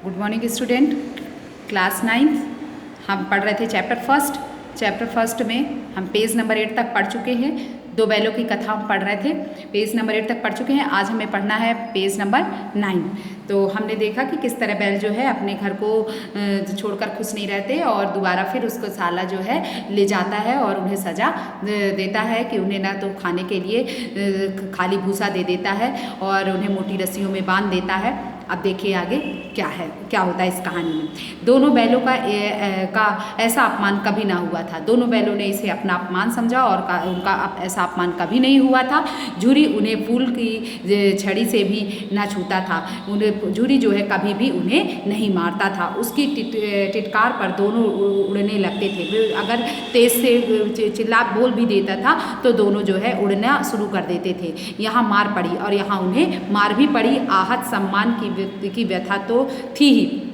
Good morning student. Class 9 हम पढ़ रहे थे चैप्टर फर्स्ट में हम पेज नंबर 8 तक पढ़ चुके हैं। दो बैलों की कथा हम पढ़ रहे थे, पेज नंबर 8 तक पढ़ चुके हैं। आज हमें पढ़ना है पेज नंबर 9। तो हमने देखा कि किस तरह बैल जो है अपने घर को छोड़कर खुश नहीं रहते और दोबारा फिर उसको साला जो है ले जाता है और उन्हें सज़ा देता है कि उन्हें ना तो खाने के लिए खाली भूसा दे देता है और उन्हें मोटी रस्सियों में बांध देता है। अब देखिए आगे क्या होता है इस कहानी में। दोनों बैलों का ऐसा अपमान कभी ना हुआ था। दोनों बैलों ने इसे अपना अपमान समझा और उनका ऐसा अपमान कभी नहीं हुआ था। झुरी उन्हें फूल की छड़ी से भी ना छूता था। उन्हें झुरी जो है कभी भी उन्हें नहीं मारता था। उसकी टिटकार पर दोनों उड़ने लगते थे। अगर तेज से चिल्ला बोल भी देता था तो दोनों जो है उड़ना शुरू कर देते थे। यहाँ मार पड़ी और यहाँ उन्हें मार भी पड़ी। आहत सम्मान की व्यथा तो थी ही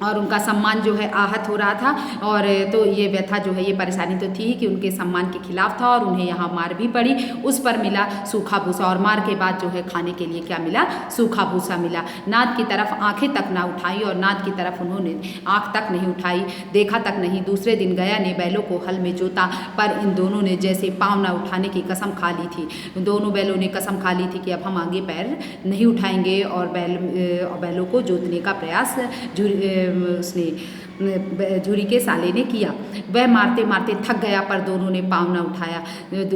और उनका सम्मान जो है आहत हो रहा था और तो ये व्यथा जो है ये परेशानी तो थी ही कि उनके सम्मान के खिलाफ था और उन्हें यहाँ मार भी पड़ी। उस पर मिला सूखा भूसा और मार के बाद जो है खाने के लिए क्या मिला? सूखा भूसा मिला। नाद की तरफ आंखें तक ना उठाई और नाद की तरफ उन्होंने आंख तक नहीं उठाई, देखा तक नहीं। दूसरे दिन गया ने बैलों को हल में जोता पर इन दोनों ने जैसे पाँव ना उठाने की कसम खा ली थी। दोनों बैलों ने कसम खा ली थी कि अब हम आगे पैर नहीं उठाएंगे और बैलों को जोतने का प्रयास उसने झुरी के साले ने किया। वह मारते मारते थक गया पर दोनों ने पाँव न उठाया।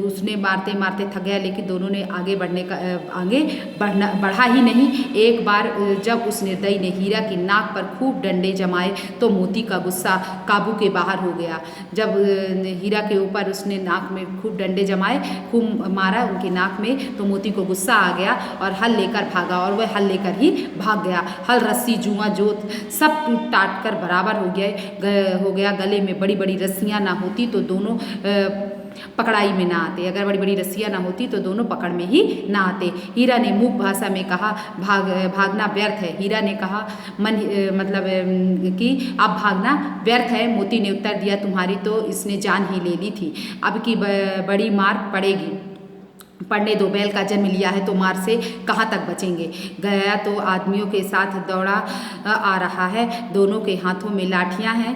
उसने मारते मारते थक गया लेकिन दोनों ने आगे बढ़ा ही नहीं। एक बार जब उस निर्दयी ने हीरा की नाक पर खूब डंडे जमाए तो मोती का गुस्सा काबू के बाहर हो गया। जब हीरा के ऊपर उसने नाक में खूब डंडे जमाए, खूब मारा उनकी नाक में, तो मोती को गुस्सा आ गया और हल लेकर भागा और वह हल लेकर ही भाग गया। हल, रस्सी, जुआ, जोत सब टूट टाट कर बराबर हो गया। गले में बड़ी बड़ी रस्सियाँ ना होती तो दोनों पकड़ाई में ना आते। अगर बड़ी बड़ी रस्सियाँ ना होती तो दोनों पकड़ में ही ना आते। हीरा ने मूक भाषा में कहा, भागना व्यर्थ है। हीरा ने कहा कि अब भागना व्यर्थ है। मोती ने उत्तर दिया, तुम्हारी तो इसने जान ही ले ली थी, अब की बड़ी मार पड़ेगी। पढ़ने दो, बैल का जन्म लिया है तो मार से कहाँ तक बचेंगे। गया तो आदमियों के साथ दौड़ा आ रहा है, दोनों के हाथों में लाठियाँ हैं।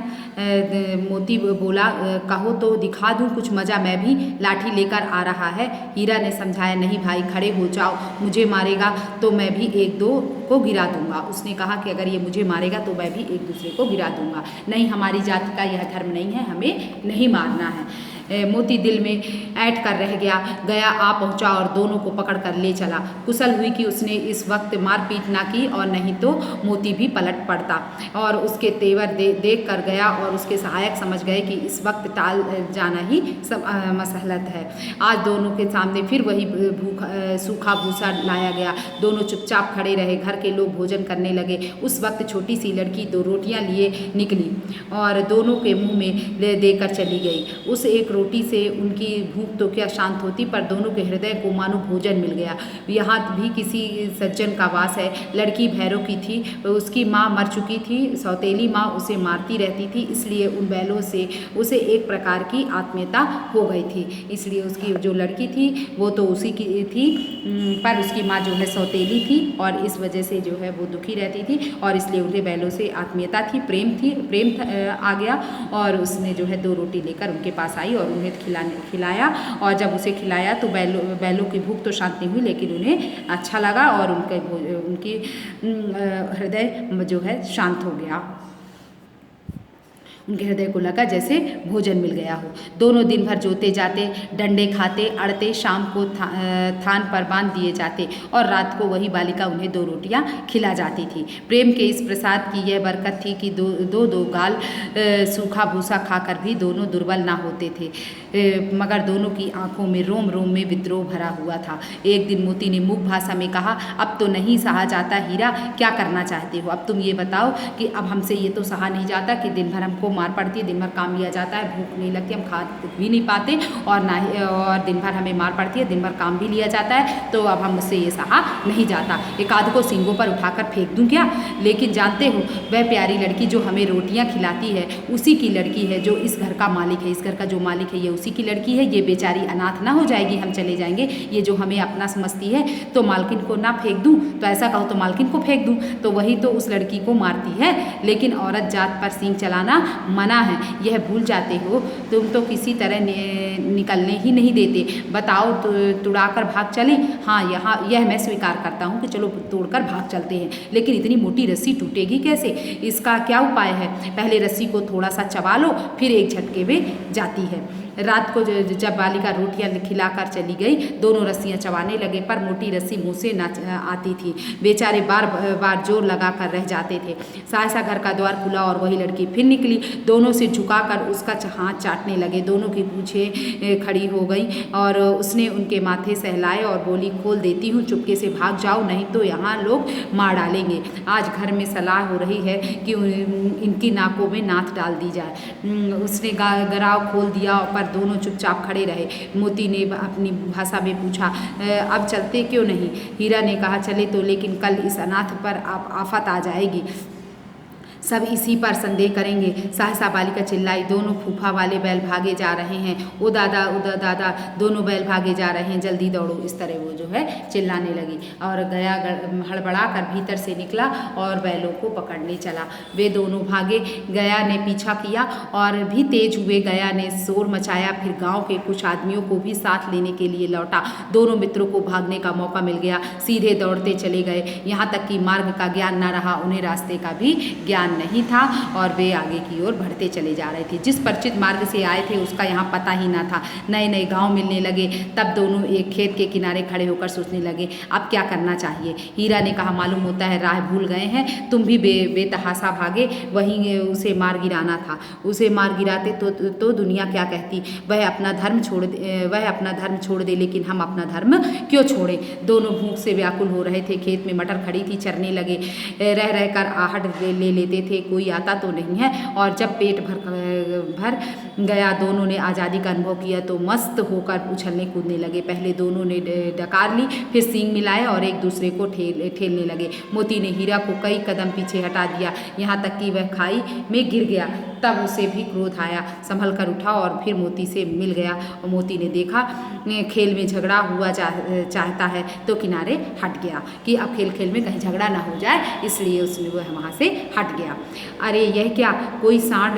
मोती बोला, कहो तो दिखा दूँ कुछ मज़ा, मैं भी लाठी लेकर आ रहा है। हीरा ने समझाया, नहीं भाई खड़े हो जाओ, मुझे मारेगा तो मैं भी एक दो को गिरा दूंगा। उसने कहा कि अगर ये मुझे मारेगा तो मैं भी एक दूसरे को गिरा दूंगा। नहीं, हमारी जाति का यह धर्म नहीं है, हमें नहीं मारना है। मोती दिल में ऐंठ कर रह गया आ पहुंचा और दोनों को पकड़ कर ले चला। कुशल हुई कि उसने इस वक्त मारपीट ना की और नहीं तो मोती भी पलट पड़ता और उसके तेवर देख कर गया और उसके सहायक समझ गए कि इस वक्त टाल जाना ही मसलहत है। आज दोनों के सामने फिर वही सूखा भूसा लाया गया। दोनों चुपचाप खड़े रहे। घर के लोग भोजन करने लगे। उस वक्त छोटी सी लड़की 2 रोटियां लिए निकली और दोनों के मुंह में देकर चली गई। उस एक रोटी से उनकी भूख तो क्या शांत होती पर दोनों के हृदय को मानो भोजन मिल गया। यहाँ भी किसी सज्जन का वास है। लड़की भैरव की थी, उसकी माँ मर चुकी थी। सौतेली माँ उसे मारती रहती थी, इसलिए उन बैलों से उसे एक प्रकार की आत्मीयता हो गई थी। इसलिए उसकी जो लड़की थी वो तो उसी की थी पर उसकी माँ जो है सौतेली थी और इस वजह से जो है वो दुखी रहती थी और इसलिए उन्हें बैलों से आत्मीयता थी, प्रेम आ गया और उसने जो है 2 रोटी लेकर उनके पास आई और उन्हें खिलाया और जब उसे खिलाया तो बैलों की भूख तो शांत नहीं हुई लेकिन उन्हें अच्छा लगा और उनकी हृदय जो है शांत हो गया। उनके हृदय को लगा जैसे भोजन मिल गया हो। दोनों दिन भर जोते जाते, डंडे खाते, अड़ते, शाम को थान पर बांध दिए जाते और रात को वही बालिका उन्हें 2 रोटियां खिला जाती थी। प्रेम के इस प्रसाद की यह बरकत थी कि दो गाल सूखा भूसा खाकर भी दोनों दुर्बल ना होते थे, मगर दोनों की आंखों में रोम रोम में विद्रोह भरा हुआ था। एक दिन मोती ने मूक भाषा में कहा, अब तो नहीं सहा जाता हीरा, क्या करना चाहते हो? अब तुम ये बताओ कि अब हमसे ये तो सहा नहीं जाता कि दिन भर हमको मार पड़ती है, दिन भर काम लिया जाता है, भूख नहीं लगती, हम खा भी नहीं पाते और ना ही और दिन भर हमें मार पड़ती है, दिन भर काम भी लिया जाता है, तो अब हम मुझसे ये सहा नहीं जाता। एक आध को सींगों पर उठाकर फेंक दूं क्या? लेकिन जानते हो वह प्यारी लड़की जो हमें रोटियां खिलाती है उसी की लड़की है, जो इस घर का मालिक है, इस घर का जो मालिक है ये उसी की लड़की है। ये बेचारी अनाथ ना हो जाएगी, हम चले जाएंगे, ये जो हमें अपना समझती है, तो मालकिन को ना फेंक दूं? तो ऐसा कहो तो मालकिन को फेंक दूं, तो वही तो उस लड़की को मारती है। लेकिन औरत जात पर सींग चलाना मना है, यह भूल जाते हो। तुम तो किसी तरह निकलने ही नहीं देते। बताओ तुड़ाकर भाग चलें? हाँ, यह मैं स्वीकार करता हूँ कि चलो तोड़कर भाग चलते हैं, लेकिन इतनी मोटी रस्सी टूटेगी कैसे? इसका क्या उपाय है? पहले रस्सी को थोड़ा सा चबा लो, फिर एक झटके में जाती है। रात को जब बालिका रोटियां खिलाकर चली गई, दोनों रस्सियां चबाने लगे, पर मोटी रस्सी मुंह से न आती थी। बेचारे बार बार जोर लगाकर रह जाते थे। सहसा घर का द्वार खुला और वही लड़की फिर निकली। दोनों से झुकाकर उसका हाथ चाटने लगे, दोनों की पूंछें खड़ी हो गई और उसने उनके माथे सहलाए और बोली, खोल देती हूँ, चुपके से भाग जाओ, नहीं तो यहाँ लोग मार डालेंगे। आज घर में सलाह हो रही है कि इनकी नाकों में नाथ डाल दी जाए। उसने गराव खोल दिया, पर दोनों चुपचाप खड़े रहे। मोती ने अपनी भाषा में पूछा, अब चलते क्यों नहीं? हीरा ने कहा, चले तो, लेकिन कल इस अनाथ पर आफत आ जाएगी, सब इसी पर संदेह करेंगे। सहसा बालिका चिल्लाई, दोनों फूफा वाले बैल भागे जा रहे हैं, ओ दादा दादा, दोनों बैल भागे जा रहे हैं, जल्दी दौड़ो। इस तरह वो जो है चिल्लाने लगी और गया हड़बड़ा कर भीतर से निकला और बैलों को पकड़ने चला। वे दोनों भागे, गया ने पीछा किया और भी तेज हुए। गया ने शोर मचाया, फिर गांव के कुछ आदमियों को भी साथ लेने के लिए लौटा। दोनों मित्रों को भागने का मौका मिल गया, सीधे दौड़ते चले गए, यहाँ तक कि मार्ग का ज्ञान न रहा, उन्हें रास्ते का भी ज्ञान नहीं था और वे आगे की ओर बढ़ते चले जा रहे थे। जिस परिचित मार्ग से आए थे उसका यहाँ पता ही ना था। नए नए गांव मिलने लगे। तब दोनों एक खेत के किनारे खड़े होकर सोचने लगे, अब क्या करना चाहिए। हीरा ने कहा, मालूम होता है राह भूल गए हैं, तुम भी बेतहासा भागे, वहीं उसे मार गिराना था। उसे मार गिराते तो दुनिया क्या कहती। वह अपना धर्म छोड़ दे, लेकिन हम अपना धर्म क्यों छोड़े। दोनों भूख से व्याकुल हो रहे थे। खेत में मटर खड़ी थी, चरने लगे, रह रहकर आहट ले लेते थे, कोई आता तो नहीं है। और जब पेट भर गया, दोनों ने आज़ादी का अनुभव किया तो मस्त होकर उछलने कूदने लगे। पहले दोनों ने डकार ली, फिर सींग मिलाए और एक दूसरे को ठेलने लगे। मोती ने हीरा को कई कदम पीछे हटा दिया, यहाँ तक कि वह खाई में गिर गया। तब उसे भी क्रोध आया, संभल कर उठा और फिर मोती से मिल गया। और मोती ने देखा खेल में झगड़ा हुआ चाहता है तो किनारे हट गया कि अब खेल खेल में कहीं झगड़ा ना हो जाए, इसलिए उसने वह वहाँ से हट गया। अरे यह क्या, कोई सांड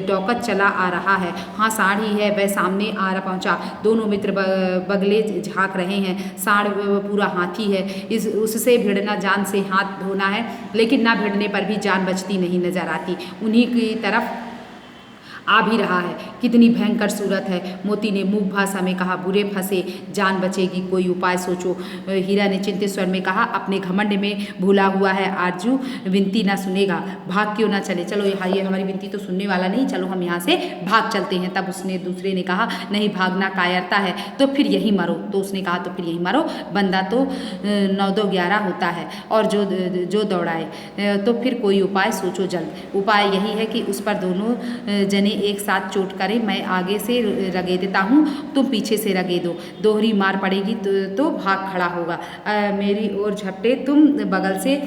डौकत चला आ रहा है। हाँ, सांड ही है, वह सामने आ पहुँचा। दोनों मित्र बगले झाँक रहे हैं। सांड पूरा हाथी है, उससे भिड़ना जान से हाथ धोना है, लेकिन ना भिड़ने पर भी जान बचती नहीं नजर आती। उन्हीं की तरफ आ भी रहा है। कितनी भयंकर सूरत है। मोती ने मूक भाषा में कहा, बुरे फंसे, जान बचेगी, कोई उपाय सोचो। हीरा ने चिंतित स्वर में कहा, अपने घमंड में भूला हुआ है आरजू, विनती ना सुनेगा, भाग क्यों ना चले। चलो यहाँ, ये हमारी विनती तो सुनने वाला नहीं, चलो हम यहाँ से भाग चलते हैं। तब उसने दूसरे ने कहा, नहीं, भागना कायरता है, तो फिर यही मरो। तो उसने कहा, तो फिर यही मरो, बंदा तो 9-2-11 होता है, और जो दौड़ाए, तो फिर कोई उपाय सोचो जल्द। उपाय यही है कि उस पर दोनों जने एक साथ चोट करें, मैं आगे से रगे देता हूँ, तुम पीछे से रगे दो, दोहरी मार पड़ेगी तो भाग खड़ा होगा। मेरी ओर झपटे, तुम बगल से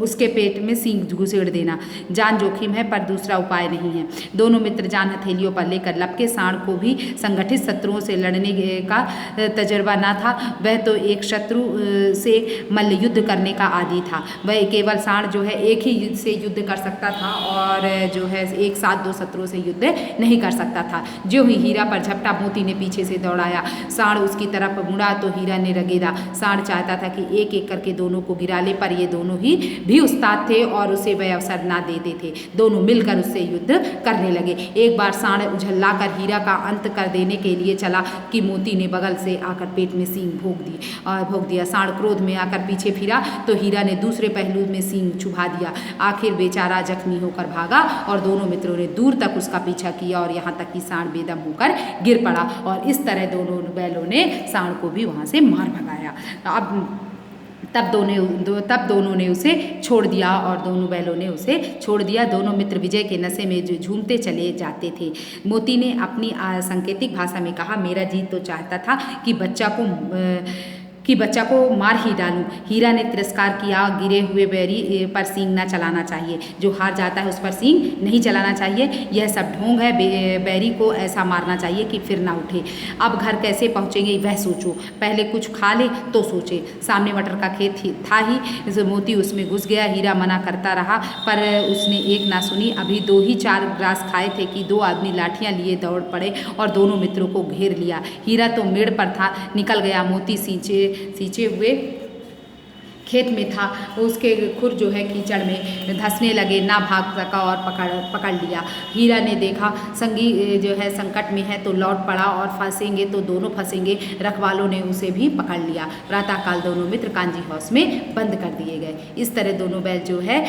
उसके पेट में सींग घुसेड़ देना। जान जोखिम है पर दूसरा उपाय नहीं है। दोनों मित्र जान हथेलियों पर लेकर लपके। सांड को भी संगठित शत्रुओं से लड़ने का तजर्बा न था, वह तो एक शत्रु से मल्ल युद्ध करने का आदी था। वह केवल सांड जो है एक ही से युद्ध कर सकता था और जो है एक साथ 2 शत्रुओं से युद्ध नहीं कर सकता था। जो ही हीरा पर झपटा, मोती ने पीछे से दौड़ाया। सांड उसकी तरफ मुड़ा तो हीरा ने रगेदा। सांड चाहता था कि एक एक करके दोनों को गिरा ले, पर ये दोनों ही भी उस्ताद थे और उसे वह अवसर ना देते थे। दोनों मिलकर उससे युद्ध करने लगे। एक बार सांड उझल्लाकर हीरा का अंत कर देने के लिए चला कि मोती ने बगल से आकर पेट में सींग भोंक दिया। सांड क्रोध में आकर पीछे फिरा तो हीरा ने दूसरे पहलू में सींग चुभा दिया। आखिर बेचारा जख्मी होकर भागा और दोनों मित्रों ने दूर तक उसका पीछा किया और यहाँ तक कि सांड बेदम होकर गिर पड़ा और इस तरह दोनों बैलों ने सांड को भी वहाँ से मार भगाया। अब तब दोनों ने उसे छोड़ दिया और दोनों बैलों ने उसे छोड़ दिया। दोनों मित्र विजय के नशे में जो झूमते चले जाते थे। मोती ने अपनी सांकेतिक भाषा में कहा, मेरा जी तो चाहता था कि बच्चा को मार ही डालूं। हीरा ने तिरस्कार किया, गिरे हुए बैरी पर सींग न चलाना चाहिए। जो हार जाता है उस पर सींग नहीं चलाना चाहिए। यह सब ढोंग है। बैरी को ऐसा मारना चाहिए कि फिर ना उठे। अब घर कैसे पहुँचेंगे वह सोचो, पहले कुछ खा ले तो सोचे। सामने मटर का खेत था ही। मोती उसमें घुस गया। हीरा मना करता रहा पर उसने एक ना सुनी। अभी 2 ही 4 ग्रास खाए थे कि 2 आदमी लाठियां लिए दौड़ पड़े और दोनों मित्रों को घेर लिया। हीरा तो मेड़ पर था, निकल गया। मोती सींचे हुए खेत में था। उसके खुर जो है कीचड़ में धंसने लगे, ना भाग सका और पकड़ लिया। हीरा ने देखा संगी जो है संकट में है तो लौट पड़ा और फंसेंगे तो दोनों फंसेंगे। रखवालों ने उसे भी पकड़ लिया। प्रातःकाल दोनों मित्र कांजी हाउस में बंद कर दिए गए। इस तरह दोनों बैल जो है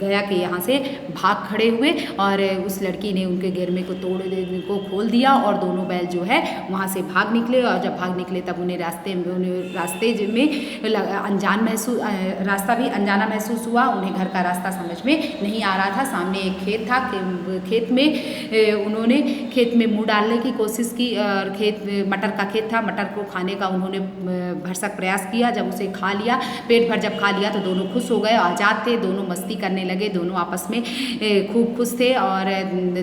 गया के यहाँ से भाग खड़े हुए और उस लड़की ने उनके घेरमे को खोल दिया और दोनों बैल जो है वहाँ से भाग निकले। और जब भाग निकले तब उन्हें रास्ते में रास्ता भी अनजाना महसूस हुआ। उन्हें घर का रास्ता समझ में नहीं आ रहा था। सामने एक खेत था। खेत में उन्होंने खेत में मुँह डालने की कोशिश की और मटर का खेत था। मटर को खाने का उन्होंने भरसक प्रयास किया। जब उसे खा लिया, पेट भर जब खा लिया तो दोनों खुश हो गए, आज़ाद थे। दोनों मस्ती करने लगे। दोनों आपस में खूब खुश थे और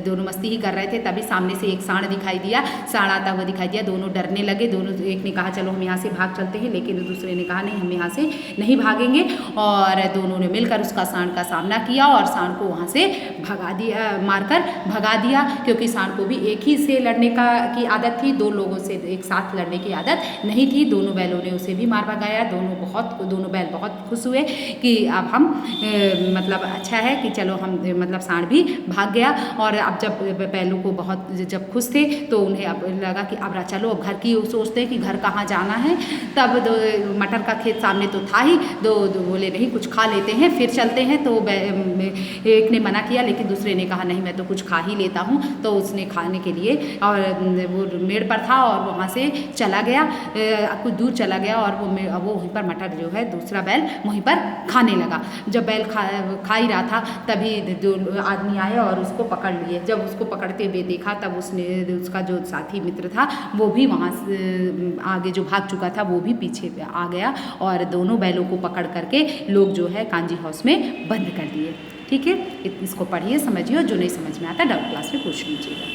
दोनों मस्ती ही कर रहे थे। तभी सामने से एक सांड दिखाई दिया। सांड आता हुआ दिखाई दिया। दोनों डरने लगे। एक ने कहा चलो हम यहाँ से भाग चलते हैं, लेकिन दूसरे ने कहा नहीं, हम यहाँ से नहीं भागेंगे। और दोनों ने मिलकर उसका सांड का सामना किया और सांड को वहाँ से मारकर भगा दिया। क्योंकि सांड को भी एक ही से लड़ने की आदत थी, 2 लोगों से एक साथ लड़ने की आदत नहीं थी। दोनों बैलों ने उसे भी मार भगाया। दोनों बैल बहुत खुश हुए कि अब हम मतलब अच्छा है कि चलो हम मतलब सांड भी भाग गया। और अब जब बैलों को जब खुश थे तो उन्हें अब लगा कि अब चलो अब घर की सोचते हैं कि घर कहाँ जाना है। तब मटर का खेत सामने तो था ही। दो बोले नहीं, कुछ खा लेते हैं फिर चलते हैं। तो एक ने मना किया, लेकिन दूसरे ने कहा नहीं, मैं तो कुछ खा ही लेता हूँ। तो उसने खाने के लिए और वो मेड़ पर था और वहाँ से चला गया, कुछ दूर चला गया और वो वहीं पर मटर जो है दूसरा बैल वहीं पर खाने लगा। जब बैल खा ही रहा था तभी 2 आदमी आए और उसको पकड़ लिए। जब उसको पकड़ते हुए देखा तब उसका जो साथी मित्र था वो भी वहाँ से आगे जो भाग चुका था वो भी पीछे आ गया और दोनों बैलों को पकड़ करके लोग जो है कांजी हाउस में बंद कर दिए। ठीक है, इसको पढ़िए, समझिए और जो नहीं समझ में आता डाउट क्लास में पूछ लीजिएगा।